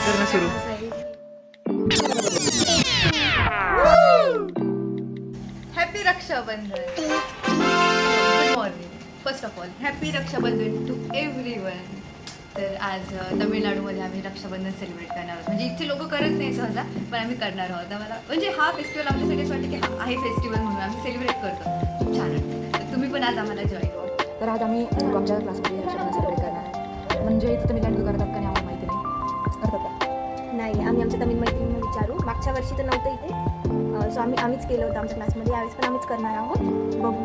करणं सुरू. Happy Rakshabandhan. Good morning. First of all happy Rakshabandhan to everyone. तर आज तमिळनाडूमध्ये आम्ही रक्षाबंधन सेलिब्रेट करणार आहोत. म्हणजे इथे लोक करत नाही सहसा, पण आम्ही करणार आहोत. आम्हाला म्हणजे हा फेस्टिवल आमच्यासाठी असं वाटतं की हा आहे फेस्टिवल म्हणून आम्ही सेलिब्रेट करतो. खूप छान वाटतं. तर तुम्ही पण आज आम्हाला जॉईन व्हा. तर आज आम्ही आमच्या क्लासमध्ये रक्षाबंधन सेलिब्रेट करणार आहे. म्हणजे इथं तमिळनाडू करतात का नाही आम्हाला माहिती नाही. करतात का? नाही, आम्ही आमच्या तमिळ मैत्रिणींना विचारू. मागच्या वर्षी तर नव्हतं इथे, सो आम्हीच केलं होतं आमच्या क्लासमध्ये. यावेळेस पण आम्हीच करणार आहोत. बघू,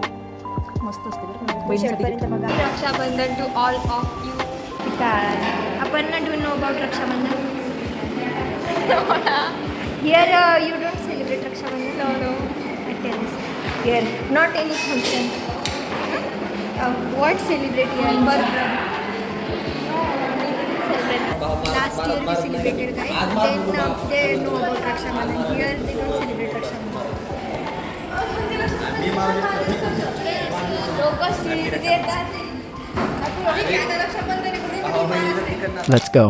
मस्त असते बरं. शेवटपर्यंत बघा. Rakshabandhan to all of you. आपण ना do know about Rakshabandhan. Here you don't celebrate Rakshabandhan. No here not any function. What celebrate here? Last year we celebrated, guys. Then they know about Rakshabandhan. Here they don't celebrate Rakshabandhan. Let's go.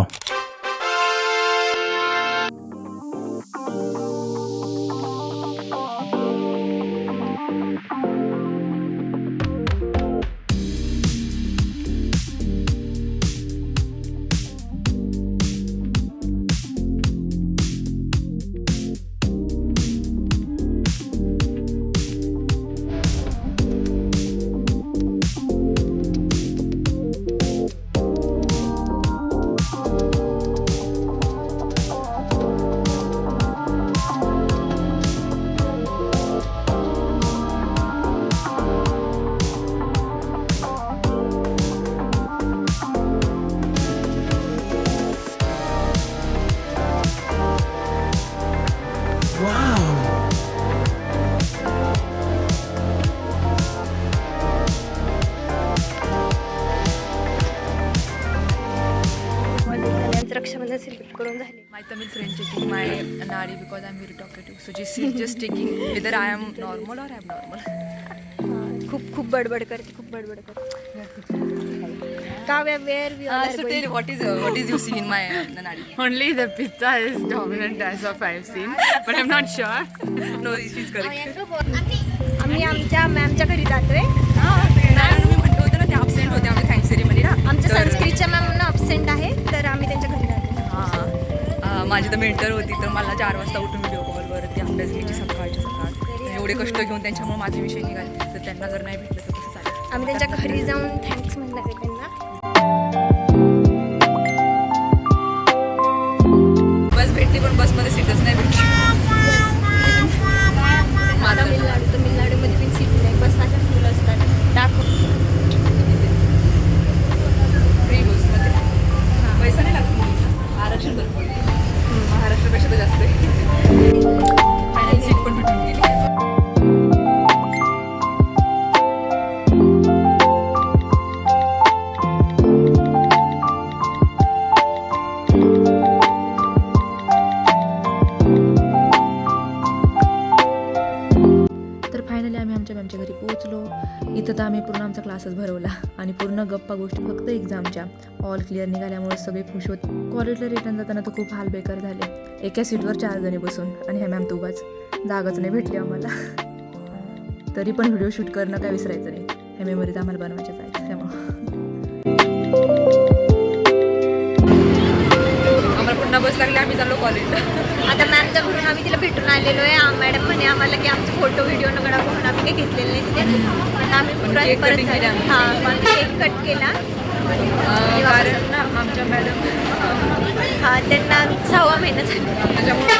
Rakshabandhan celebrate करून झाले. My Tamil friend checking my nadi because I'm very talkative. So she's just checking whether I am normal or abnormal. खूप बडबड करते, खूप बडबड करते. Kavya, where we are So tell what is you see in my nadi? Only the pitta is dominant as of I've seen, but I'm not sure. No, she's correct. आम्ही आमच्या मॅमच्या घरी जातोय. मी म्हणतो होतं ना, ते absent होते आमच्या थँक्स सेरेमनीला. आमच्या संस्कृतच्या मॅम अपसेंट आहे, तर आम्ही त्यांच्या घरी जातो. हां, माझी तर मेंटर होती, तर मला 4 वाजता उठून व्हिडिओ कॉलवर ती अभ्यास घ्यायची सकाळच्या सकाळ. एवढे कष्ट घेऊन त्यांच्यामुळे माझे विषय निघाले, तर त्यांना जर नाही भेटलं तर कसं चालेल. आम्ही त्यांच्या घरी जाऊन थँक्स म्हणणार आहे त्यांना. बस भेटली, पण बसमध्ये सीटच नाही भेटली. तमिळनाडूमध्ये पण सीट नाही, बस अशा फुल असतात. फ्री बसमध्ये पैसा नाही लागत मुलीचा, आरक्षण भरपूर. महाराष्ट्रापेक्षा तर जास्त आहे. फायनल सीट पण भेटून गेली. तर फायनली आम्ही आमच्या मॅमच्या घरी पोहोचलो. इथं तर आम्ही पूर्ण आमचा क्लासच भरवला आणि पूर्ण गप्पा गोष्टी फक्त एक्झामच्या. ऑल क्लिअर निघाल्यामुळे सगळे खुश होत. कॉलेजला रिटर्न जाताना तर खूप हाल बेकार झाले. एका सीटवर 4 जणी बसून आणि ह्या मॅम तुगाच जागाच नाही भेटली आम्हाला. तरी पण व्हिडिओ शूट करणं काय विसरायचं नाही. ह्या मेमरीज आम्हाला बनवायच्याच आहेत. त्यामुळे आम्हाला पुन्हा बस लागली, आम्ही चाललो कॉलेजला. आता मॅमच्या घरून आम्ही तिला भेटून आलेलो आहे. मॅडम म्हणे आम्हाला की आमचे फोटो व्हिडिओ न काढा म्हणून आम्ही काही घेतलेले नाही तिथे. पण आम्ही केक परत कटिंग केली आम्ही. आम्ही केक कट केला. कारण ना आमच्या मॅडम त्यांना 6वा महिना झाला. त्याच्यामुळे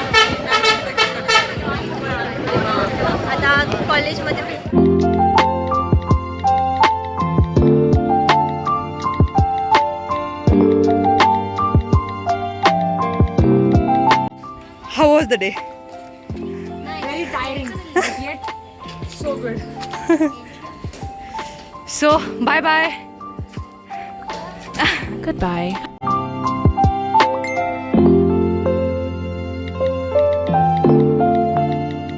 आता कॉलेजमध्ये How was the day? Very tiring, but yet so good. So, bye bye. Goodbye.